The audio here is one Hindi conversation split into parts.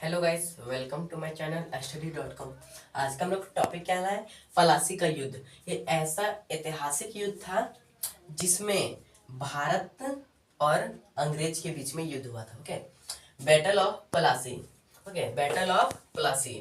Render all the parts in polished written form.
Hello guys, welcome to my channel study.com। आज का हम लोग टॉपिक क्या है? पलासी का युद्ध। ये ऐसा ऐतिहासिक युद्ध था जिसमें भारत और अंग्रेज के बीच में युद्ध हुआ था। Okay, battle of Plassey. Okay, battle of Plassey.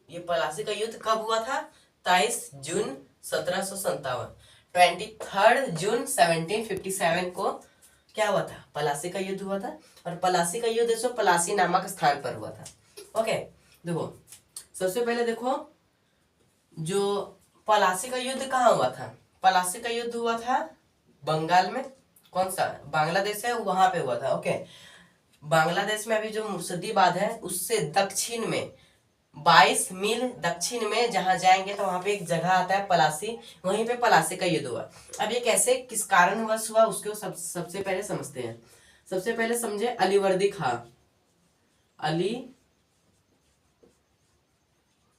ये पलासी का युद्ध कब हुआ था? 23 जून 1757। 23 जून 1757 को क्या हुआ था? पलासी का युद्ध हुआ था। और पलासी का युद्ध जो पलासी नामक स्थान पर हुआ था। ओके, देखो, सबसे पहले देखो, जो पलासी का युद्ध कहाँ हुआ था? पलासी का युद्ध हुआ था बंगाल में। कौन सा? बांग्लादेश है, वहां पे हुआ था। ओके, बांग्लादेश में अभी जो मुर्शिदाबाद है उससे दक्षिण में 22 मील दक्षिण में जहां जाएंगे तो वहां पे एक जगह आता है पलासी। वहीं पे पलासी का युद्ध हुआ। अब ये कैसे, किस कारणवश हुआ उसको सबसे पहले समझते हैं। सबसे पहले समझे अलीवर्दी खां।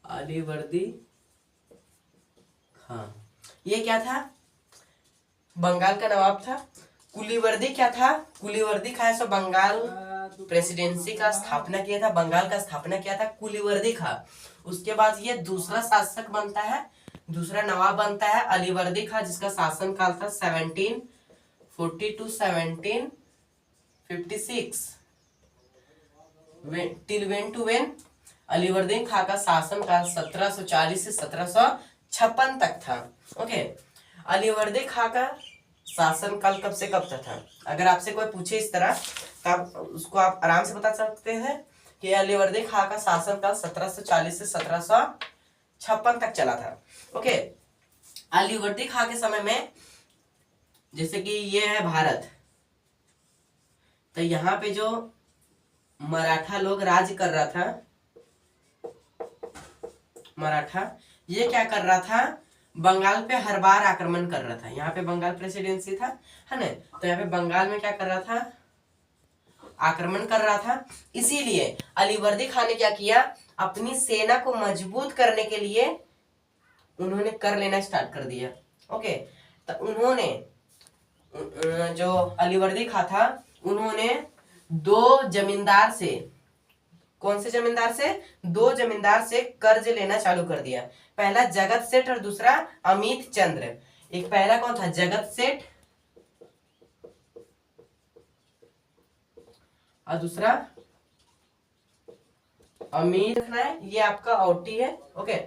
अलीवर्दी खां, ये क्या था? बंगाल का नवाब था। कुलीवर्दी क्या था? कुलीवर्दी खां सो बंगाल प्रेसिडेंसी का स्थापना किया था, बंगाल का स्थापना किया था कुलीवर्दी खां। उसके बाद ये दूसरा शासक बनता है, दूसरा नवाब बनता है अलीवर्दी खां, जिसका शासन काल था 1740 to 1756 till when to when. Alivardi Khan का शासन काल 1740 से 1756 तक था। ओके, अलीवर्दी खां का शासन काल कब से कब तक था? अगर आपसे कोई पूछे इस तरह तब उसको आप आराम से बता सकते हैं कि अलीवर्दी खां का शासन काल 1740 से 1756 तक चला था। ओके, अलीवर्दी खां के समय में, जैसे कि ये है भारत, तो यहाँ पे जो मराठा लोग राज कर रहा था, मराठा, ये क्या कर रहा था? बंगाल पे हर बार आक्रमण कर रहा था। यहाँ पे बंगाल प्रेसिडेंसी था, है ना? तो यहाँ पे बंगाल में क्या कर रहा था? आक्रमण कर रहा था। इसीलिए अलीवर्दी खान ने क्या किया? अपनी सेना को मजबूत करने के लिए उन्होंने कर लेना स्टार्ट कर दिया। ओके, तो उन्होंने जो अलीवर्दी खान था, उन्होंने दो जमींदार से, कौन से जमींदार से? दो जमींदार से कर्ज लेना चालू कर दिया। पहला जगत सेठ और दूसरा अमित चंद्र। एक पहला कौन था? जगत सेठ, और दूसरा अमित है। ये आपका औटी है। ओके,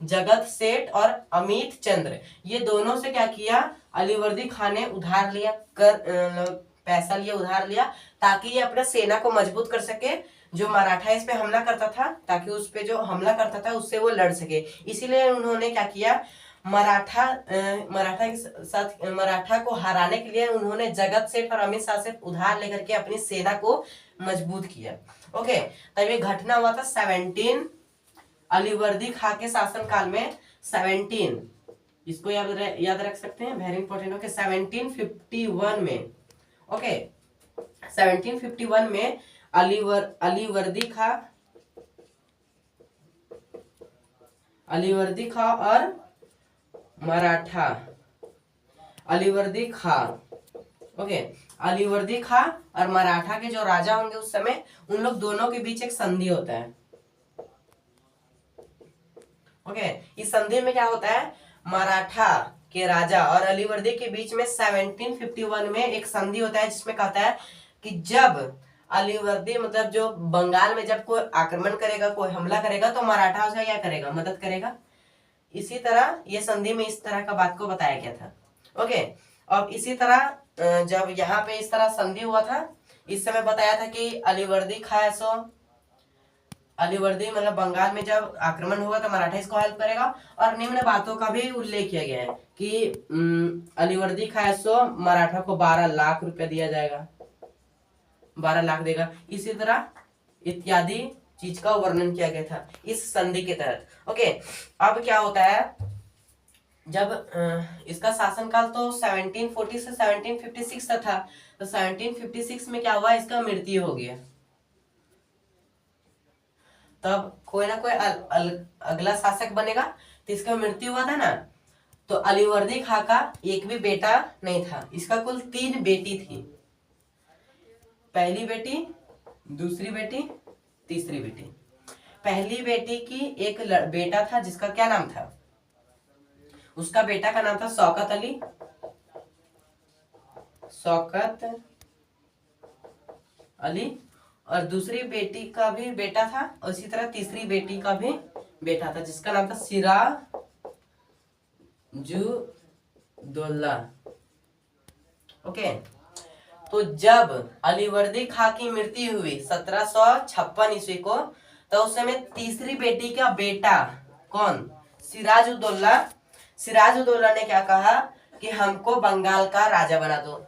जगत सेठ और अमित चंद्र, ये दोनों से क्या किया? अलीवर्दी खान ने उधार लिया, पैसा लिया, उधार लिया, ताकि ये अपना सेना को मजबूत कर सके। जो मराठा इस पे हमला करता था, ताकि उस पे जो हमला करता था उससे वो लड़ सके। इसीलिए उन्होंने क्या किया? मराठा के साथ, मराठा को हराने के लिए उन्होंने जगत सेठ और अमित शाह से उधार लेकर के अपनी सेना को मजबूत किया। ओके, तब ये घटना हुआ था 17 अलीवर्दी खां के शासन काल में। 17, इसको याद रख सकते हैं, वेरी इंपॉर्टेंट। ओके, 1751 में, ओके, 1751 में अलीवर्दी खां और मराठा, अलीवर्दी खां, ओके, अलीवर्दी खां और मराठा के जो राजा होंगे उस समय, उन लोग दोनों के बीच एक संधि होता है। ओके, इस संधि में क्या होता है? मराठा के राजा और अलीवर्दी के बीच में 1751 में एक संधि होता है, जिसमें कहता है कि जब अलीवर्दी, मतलब जो बंगाल में जब कोई आक्रमण करेगा, कोई हमला करेगा, तो मराठा उसका क्या करेगा? मदद करेगा। इसी तरह ये संधि में इस तरह का बात को बताया गया था। ओके, अब इसी तरह जब यहाँ पे इस तरह संधि हुआ था, इस समय बताया था कि अलीवर्दी खां सो, अलीवर्दी मतलब बंगाल में जब आक्रमण होगा तो मराठा इसको हेल्प करेगा। और निम्न बातों का भी उल्लेख किया गया है कि अलीवर्दी खां सो मराठा को 12 लाख रुपया दिया जाएगा, 12 लाख देगा। इसी तरह इत्यादि चीज का वर्णन किया गया था इस संधि के तहत। ओके, अब क्या होता है? जब इसका शासनकाल तो 1740 से 1756 तक था, तो 1756 में क्या हुआ? इसका मृत्यु हो गया। तब कोई ना कोई अगला शासक बनेगा, तो इसका मृत्यु हुआ था ना, तो अलीवर्दी खां का एक भी बेटा नहीं था। इसका कुल 3 बेटी थी। पहली बेटी, दूसरी बेटी तीसरी बेटी। पहली बेटी की एक बेटा था जिसका क्या नाम था, उसका बेटा का नाम था शौकत अली, शौकत अली। और दूसरी बेटी का भी बेटा था, और इसी तरह तीसरी बेटी का भी बेटा था जिसका नाम था सिराजुद्दौला। ओके, तो जब अलीवर्दी खां की मृत्यु हुई 1756 ईस्वी को, तो उस समय तीसरी बेटी का बेटा कौन, सिराजुद्दौला, सिराजुद्दौला ने क्या कहा कि हमको बंगाल का राजा बना दो।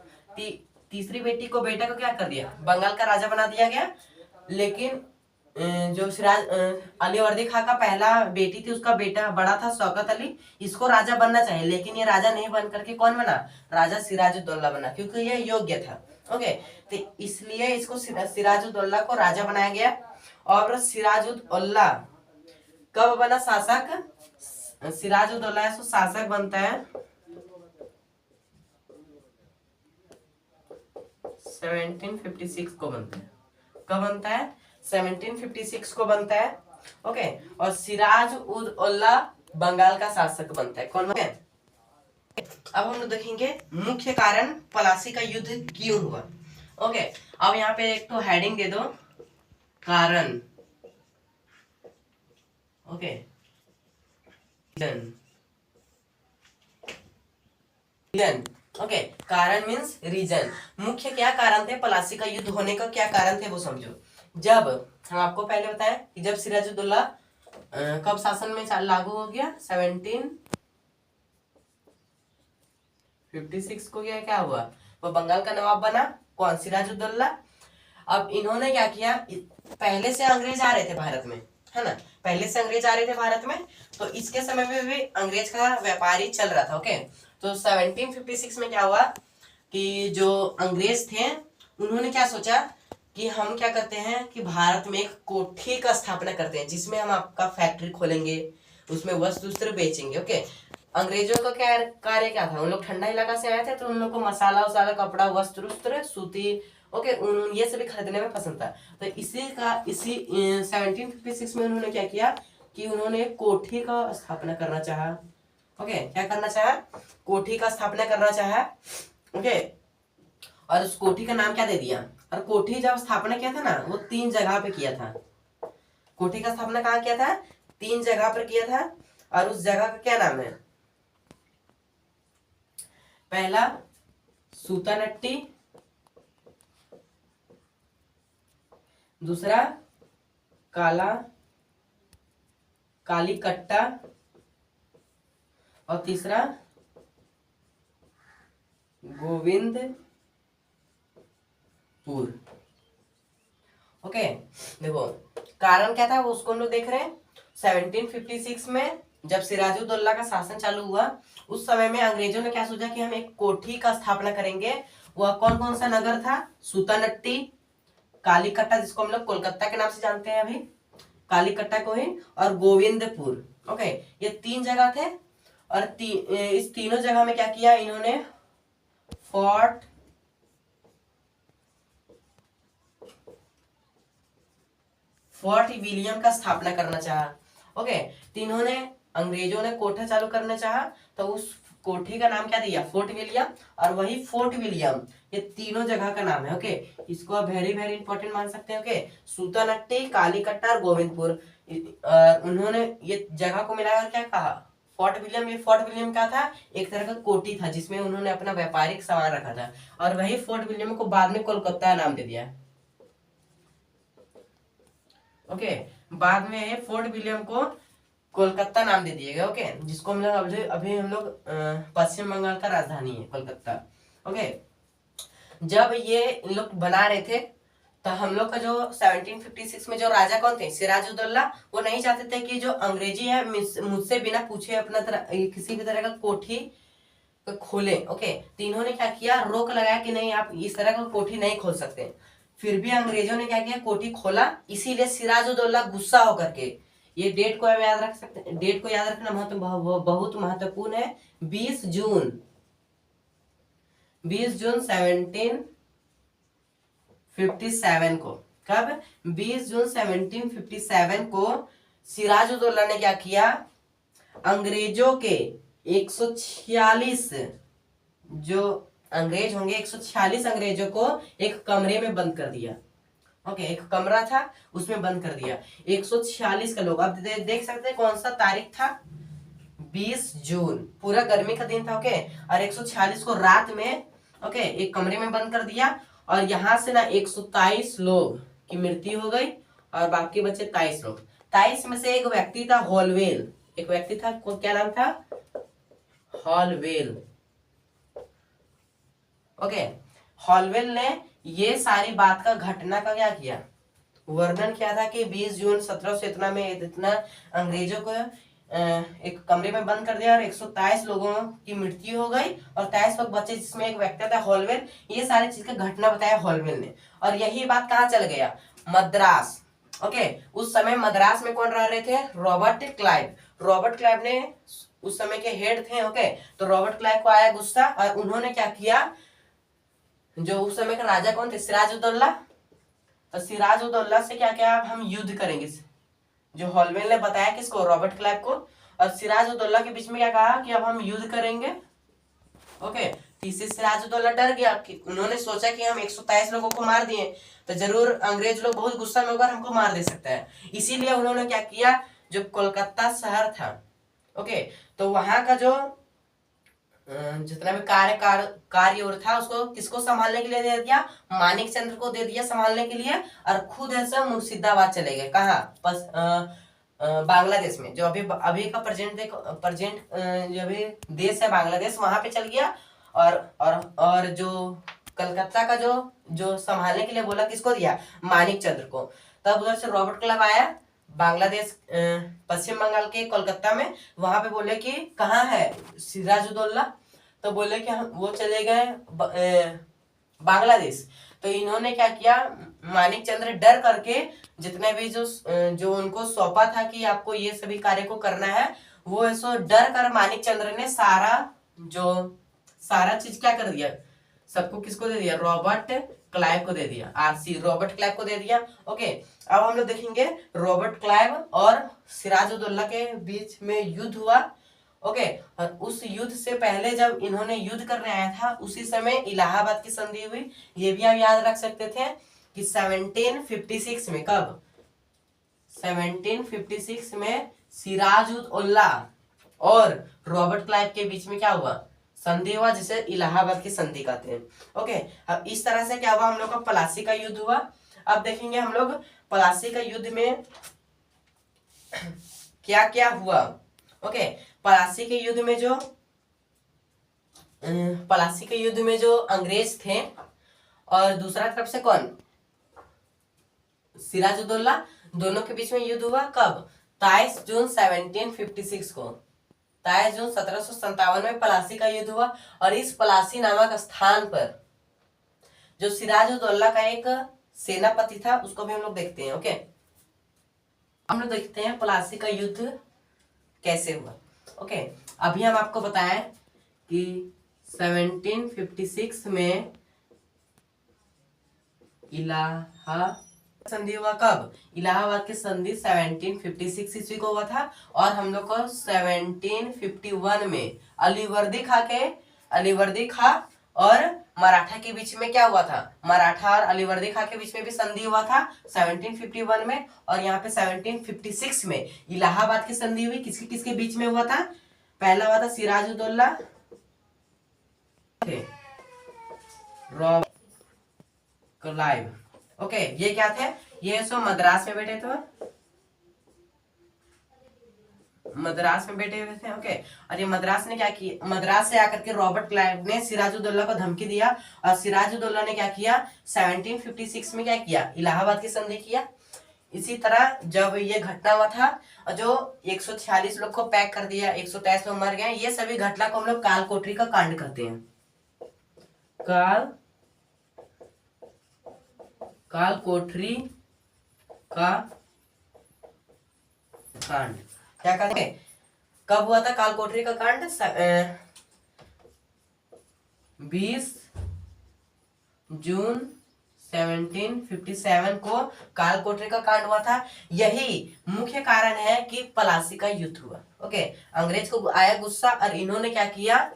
तीसरी बेटी को, बेटा को क्या कर दिया, बंगाल का राजा बना दिया गया। लेकिन जो अलीवर्दी खां का पहला बेटी थी, उसका बेटा बड़ा था शौकत अली, इसको राजा बनना चाहिए, लेकिन ये राजा नहीं बन करके कौन बना, राजा सिराजुद्दौला बना, क्योंकि ये योग्य था। ओके, तो इसलिए इसको सिराजुद्दौला को राजा बनाया गया। और सिराजुद्दौला कब बना शासक, सिराजुद्दौला शासक बनता है 1756 को बनता है। कब बनता है, 1756 को बनता है। ओके, और सिराजुद्दौला बंगाल का शासक बनता है। कौन बनता है? अब हम लोग देखेंगे मुख्य कारण पलासी का युद्ध क्यों हुआ। ओके, अब यहाँ पे एक तो हेडिंग दे दो, कारण। Okay, reason. ओके, कारण मीन्स रीजन, मुख्य क्या कारण थे पलासी का युद्ध होने का, क्या कारण थे वो समझो। जब हम आपको पहले बताएं कि जब सिराजुद्दौला कब शासन में लागू हो गया, 1756 को क्या हुआ, वो बंगाल का नवाब बना, कौन, सिराजुद्दौला। अब इन्होंने क्या किया, पहले से अंग्रेज आ रहे थे भारत में, है ना, पहले से अंग्रेज आ रहे थे भारत में, तो इसके समय में भी अंग्रेज का व्यापारी चल रहा था। ओके, तो 1756 में क्या हुआ कि जो अंग्रेज थे उन्होंने क्या सोचा कि हम क्या करते हैं कि भारत में एक कोठी का स्थापना करते हैं, जिसमें हम आपका फैक्ट्री खोलेंगे, उसमें वस्त्र बेचेंगे। ओके, अंग्रेजों का क्या कार्य क्या था, उन लोग ठंडा इलाका से आए थे, तो उन लोग को मसाला वसाला, कपड़ा, वस्त्र सूती, ओके, ये सभी खरीदने में पसंद था। तो इसी 1756 में उन्होंने क्या किया कि उन्होंने एक कोठी का स्थापना करना चाहा। ओके, क्या करना चाहा, कोठी का स्थापना करना चाहा। ओके, और उस कोठी का नाम क्या दे दिया, और कोठी जब स्थापना किया था ना, वो 3 जगह पे किया था। कोठी का स्थापना कहाँ किया था, 3 जगह पर किया था, और उस जगह का क्या नाम है, पहला सूतानट्टी, दूसरा कालीकट्टा, और तीसरा गोविंदपुर। ओके, देखो कारण क्या था वो उसको हम लोग देख रहे हैं। 1756 में जब सिराजुद्दौला का शासन चालू हुआ, उस समय में अंग्रेजों ने क्या सोचा कि हम एक कोठी का स्थापना करेंगे। वह कौन कौन सा नगर था, सूतानट्टी, कालीकट्टा जिसको हम लोग कोलकाता के नाम से जानते हैं अभी, कालीकट्टा को ही, और गोविंदपुर। ओके, ये 3 जगह थे, और इस तीनों जगह में क्या किया इन्होंने, फोर्ट विलियम का स्थापना करना चाहा। ओके, तीनों ने, अंग्रेजों ने कोठा चालू करना चाहा, तो उस कोठी का नाम क्या दिया, फोर्ट विलियम, और वही फोर्ट विलियम ये तीनों जगह का नाम है। ओके, इसको आप वेरी वेरी इंपॉर्टेंट मान सकते हैं। ओके, सूतानट्टी, कालीकट्टा और गोविंदपुर, उन्होंने ये जगह को मिलाकर क्या कहा, फोर्ट विलियम। ये फोर्ट विलियम क्या था, एक तरह का कोठी था जिसमें उन्होंने अपना व्यापारिक सामान रखा था, और वही फोर्ट विलियम को बाद में कोलकाता नाम दे दिया। ओके, बाद में फोर्ट विलियम को कोलकाता नाम दे दिया गया। ओके, जिसको हम लोग अभी हम लोग पश्चिम बंगाल का राजधानी है कोलकाता। ओके, जब ये इन लोग बना रहे थे, तो हम लोग का जो 1756 में जो राजा कौन थे, सिराजुद्दौला, वो नहीं चाहते थे कि जो अंग्रेजी है मुझसे बिना पूछे अपना किसी भी तरह का कोठी खोले। ओके, तो इन्होंने क्या किया, रोक लगाया कि नहीं, आप इस तरह का कोठी नहीं खोल सकते। फिर भी अंग्रेजों ने क्या किया, कोठी खोला। इसीलिए सिराजुद्दौला गुस्सा होकर के, ये डेट को याद रख सकते हैं, डेट को याद रखना बहुत महत्वपूर्ण है। 20 जून 1757 को कब? 20 जून 1757 को सिराजुद्दौला ने क्या किया, अंग्रेजों के 146 जो अंग्रेज होंगे 146 अंग्रेजों को एक कमरे में बंद कर दिया। ओके, एक कमरा था उसमें बंद कर दिया 146 का लोग। अब देख सकते हैं कौन सा तारीख था, 20 जून, पूरा गर्मी का दिन था। ओके, और 146 को रात में ओके एक कमरे में बंद कर दिया। और यहाँ से ना 123 लोग की मृत्यु हो गई और बाकी बचे 23 लोग। 23 में से एक व्यक्ति था हॉलवेल, एक व्यक्ति था, क्या नाम था, हॉलवेल। ओके, हॉलवेल ने ये सारी बात का घटना का क्या किया, वर्णन किया था कि 20 जून 1700 इतना में इतना अंग्रेजों को एक कमरे में बंद कर दिया और 123 लोगों की मृत्यु हो गई और 23 लोग बचे, जिसमें एक व्यक्ति था हॉलवेल। ये सारी चीज का घटना बताया हॉलवेल ने। और यही बात कहाँ चल गया, मद्रास। ओके, उस समय मद्रास में कौन रह रहे थे, रॉबर्ट क्लाइव। रॉबर्ट क्लाइव ने उस समय के हेड थे। ओके, तो रॉबर्ट क्लाइव को आया गुस्सा और उन्होंने क्या किया, जो उस समय का राजा कौन थे, सिराजुद्दौला। तो सिराजुद्दौला से क्या क्या हम युद्ध करेंगे, जो हॉलवेल ने बताया किसको, रॉबर्ट क्लाइव को। और सिराजुद्दौला के बीच में क्या कहा कि अब हम युद्ध करेंगे। ओके, इससे सिराजुद्दौला डर गया कि उन्होंने सोचा कि हम 123 लोगों को मार दिए तो जरूर अंग्रेज लोग बहुत गुस्सा में होकर हमको मार दे सकता है। इसीलिए उन्होंने क्या किया, जो कोलकाता शहर था, ओके, तो वहां का जो जितना भी कार्य और था उसको किसको संभालने के लिए दे दिया, मानिक चंद्र को दे दिया संभालने के लिए। और खुद ऐसा मुर्शिदाबाद चले गए, कहाँ, बांग्लादेश में, जो अभी का प्रेजेंट जो अभी देश है बांग्लादेश, वहां पे चल गया। और जो कलकत्ता का जो संभालने के लिए बोला किसको दिया, मानिक चंद्र को। तब उधर से रॉबर्ट क्लाइव आया बांग्लादेश, पश्चिम बंगाल के कोलकाता में। वहां पे बोले कि कहाँ है सिराजुद्दौला, तो बोले कि हम वो चले गए बांग्लादेश। तो इन्होंने क्या किया, मानिक चंद्र डर करके जितने भी जो उनको सौंपा था कि आपको ये सभी कार्य को करना है, वो ऐसा डर कर मानिक चंद्र ने सारा चीज क्या कर दिया, सबको किसको दे दिया, रॉबर्ट क्लाइव को दे दिया, आरसी रॉबर्ट क्लाइव को दे दिया। ओके, अब हम लोग देखेंगे रॉबर्ट क्लाइव और सिराजुद्दौला के बीच में युद्ध हुआ। ओके, और उस युद्ध से पहले जब इन्होंने युद्ध करने आया था उसी समय इलाहाबाद की संधि हुई। ये भी आप याद रख सकते थे कि 1756 में, कब, 1756 में सिराजुद्दौला और रॉबर्ट क्लाइव के बीच में क्या हुआ, संधि हुआ, जिसे इलाहाबाद की संधि कहते हैं। ओके, अब इस तरह से क्या हुआ, हम लोग का प्लासी का युद्ध हुआ। अब देखेंगे हम लोग प्लासी का युद्ध में क्या क्या हुआ। ओके, प्लासी के युद्ध में जो अंग्रेज थे और दूसरा तरफ से कौन, सिराजुद्दौला, दोनों के बीच में युद्ध हुआ। कब, 23 जून 1756 को, 23 जून 1757 में प्लासी का युद्ध हुआ। और इस प्लासी नामक स्थान पर जो सिराजुद्दौला का एक सेनापति था उसको भी हम लोग देखते हैं। ओके, हम लोग देखते हैं प्लासी का युद्ध कैसे हुआ। ओके, अभी हम आपको बताएं कि 1756 में इलाहाबाद संधि हुआ। कब, इलाहाबाद की संधि 1756 ईस्वी को हुआ था। और हम लोग को 1751 में अलीवर्दी खां और मराठा के बीच में क्या हुआ था, मराठा और अलीवर्दी खां के बीच में भी संधि हुआ था 1751 में। और यहाँ पे 1756 में इलाहाबाद की संधि हुई। किसके किसके बीच में हुआ था, पहला हुआ था सिराजुद्दौला, रॉबर्ट क्लाइव। ओके, ये क्या थे, ये सो मद्रास में बैठे थे, मद्रास में बैठे हुए थे। ओके, और ये मद्रास ने क्या किया, मद्रास से आकर के रॉबर्ट क्लाइव ने सिराजुद्दौला को धमकी दिया और सिराजुद्दौला ने क्या किया, 1756 में क्या किया, इलाहाबाद की संधि किया। इसी तरह जब ये घटना हुआ था और जो 146 लोग को पैक कर दिया, 123 लोग मर गए, ये सभी घटना को हम लोग कालकोठरी का कांड कहते हैं। कालकोठरी का कांड क्या कहते हैं, कब हुआ था कालकोठरी का कांड, 20 जून 1757 को काल कोठरी का कांड हुआ था। यही मुख्य कारण है कि प्लासी का युद्ध हुआ। ओके, अंग्रेज को आया गुस्सा और इन्होंने क्या किया,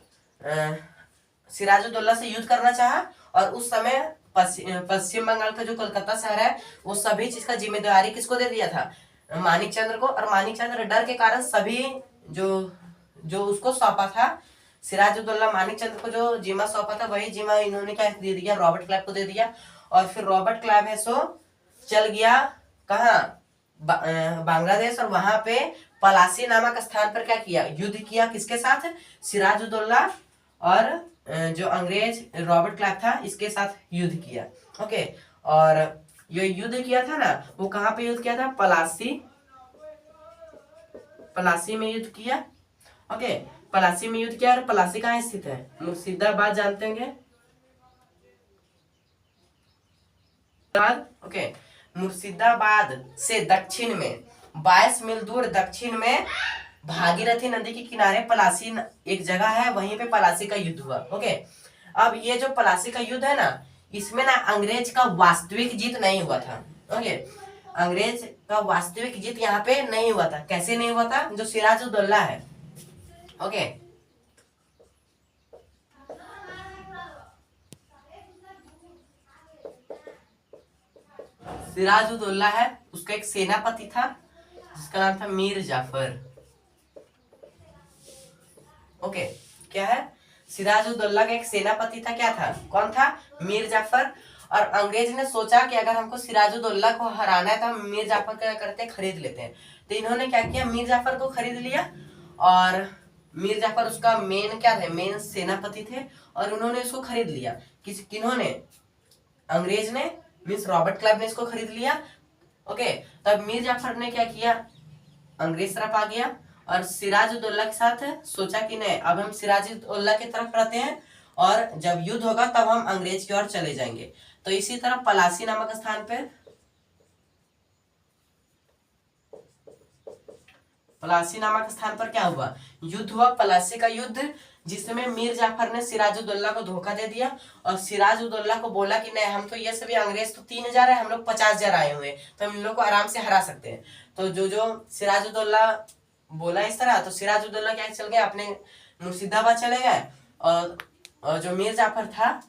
सिराजुद्दौला से युद्ध करना चाहा। और उस समय पश्चिम बंगाल का जो कलकत्ता शहर है वो सभी चीज का जिम्मेदारी किसको दे दिया था, मानिक चंद्र को। और मानिक चंद्र डर के कारण सभी जो उसको सौंपा था, सिराजुद्दौला मानिक चंद्र को जो जिम्मा सौंपा था वही जिम्मा इन्होंने क्या दे दिया, रॉबर्ट क्लाइव को दे दिया। और फिर रॉबर्ट क्लाइव है सो चल गया कहाँ, बांग्लादेश। और वहां पे पलासी नामक स्थान पर क्या किया, युद्ध किया किसके साथ, सिराजुद्दौला और जो अंग्रेज रॉबर्ट क्लाइव था इसके साथ युद्ध किया। ओके, और ये युद्ध किया था ना वो कहाँ पे युद्ध किया था, पलासी में युद्ध किया। ओके, पलासी में युद्ध किया। और पलासी कहाँ स्थित है, मुर्शिदाबाद जानते होंगे। ओके, मुर्शिदाबाद से दक्षिण में 22 मील दूर दक्षिण में भागीरथी नदी के किनारे पलासी एक जगह है, वहीं पे पलासी का युद्ध हुआ। ओके, अब ये जो पलासी का युद्ध है ना, इसमें ना अंग्रेज का वास्तविक जीत नहीं हुआ था। ओके, अंग्रेज का वास्तविक जीत यहाँ पे नहीं हुआ था। कैसे नहीं हुआ था, जो सिराजुद्दौला है, ओके, सिराजुद्दौला है, उसका एक सेनापति था जिसका नाम था मीर जाफर। ओके, क्या है, सिराजुद्दौला का एक सेनापति था, क्या था, कौन था, मीर जाफर। और अंग्रेज ने सोचा कि अगर हमको सिराजुद्दौला को हराना है तो हम मीर जाफर क्या करते हैं, खरीद लेते हैं। तो इन्होंने क्या किया, मीर जाफर को खरीद लिया। और मीर जाफर उसका मेन क्या थे, मेन सेनापति थे। और उन्होंने उसको खरीद लिया। किन्होंने, अंग्रेज ने, मीन्स रॉबर्ट क्लाइव ने इसको खरीद लिया। ओके, तब मीर जाफर ने क्या किया, अंग्रेज तरफ आ गया और सिराजुद्दौला के साथ सोचा कि नहीं, अब हम सिराजुद्दौला की तरफ रहते हैं और जब युद्ध होगा तब हम अंग्रेज की ओर चले जाएंगे। तो इसी तरह पलासी नामक स्थान पे, पलासी नामक स्थान पर क्या हुआ, युद्ध हुआ, पलासी का युद्ध, जिसमें मीर जाफर ने सिराजुद्दौला को धोखा दे दिया। और सिराजुद्दौला को बोला कि नहीं, हम तो ये सभी अंग्रेज तो 3000 है, हम लोग 50,000 आए हुए, तो हम इन लोग को आराम से हरा सकते हैं। तो जो सिराजुद्दौला बोला इस तरह, तो सिराजुद्दौला क्या चल गए, अपने मुर्शिदाबाद चले गए। और जो मीर जाफर था,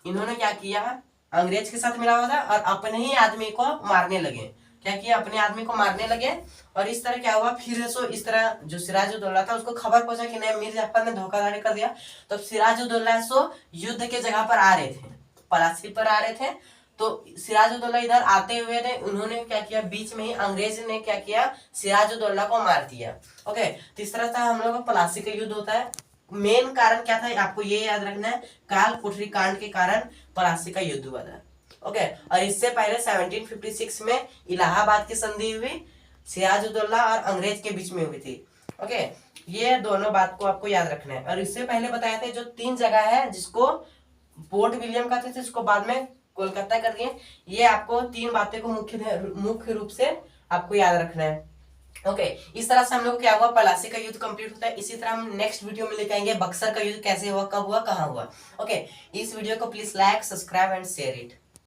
इन्होंने क्या किया, अंग्रेज के साथ मिला हुआ था और अपने ही आदमी को मारने लगे। क्या किया, अपने आदमी को मारने लगे। और इस तरह क्या हुआ, फिर सो इस तरह जो सिराजुद्दौला था उसको खबर पहुंचा कि नहीं, मीर जाफर ने धोखाधड़ी कर दिया। तो सिराजुद्दौला सो युद्ध के जगह पर आ रहे थे, पलासी पर आ रहे थे। तो सिराजुद्दौला इधर आते हुए ने उन्होंने क्या किया, बीच में ही अंग्रेज ने क्या किया, सिराजुद्दौला को मार दिया। ओके, तो इस तरह था हम लोग का पलासी का युद्ध होता है। मेन कारण क्या था, आपको ये याद रखना है, काल कोठरी कांड के कारण पलासी का युद्ध हुआ था। ओके, और इससे पहले 1756 में इलाहाबाद की संधि हुई, सिराजुद्दौला और अंग्रेज के बीच में हुई थी। ओके, ये दोनों बात को आपको याद रखना है। और इससे पहले बताए थे जो 3 जगह है जिसको पोर्ट विलियम कहते थे, जिसको बाद में कोलकाता कर दिए। ये आपको 3 बातें को मुख्य रूप से आपको याद रखना है। ओके, इस तरह से हम लोग क्या हुआ, पलासी का युद्ध कंप्लीट होता है। इसी तरह हम नेक्स्ट वीडियो में लेके आएंगे बक्सर का युद्ध कैसे हुआ, कब हुआ, कहाँ हुआ। ओके, इस वीडियो को please like, subscribe and share it.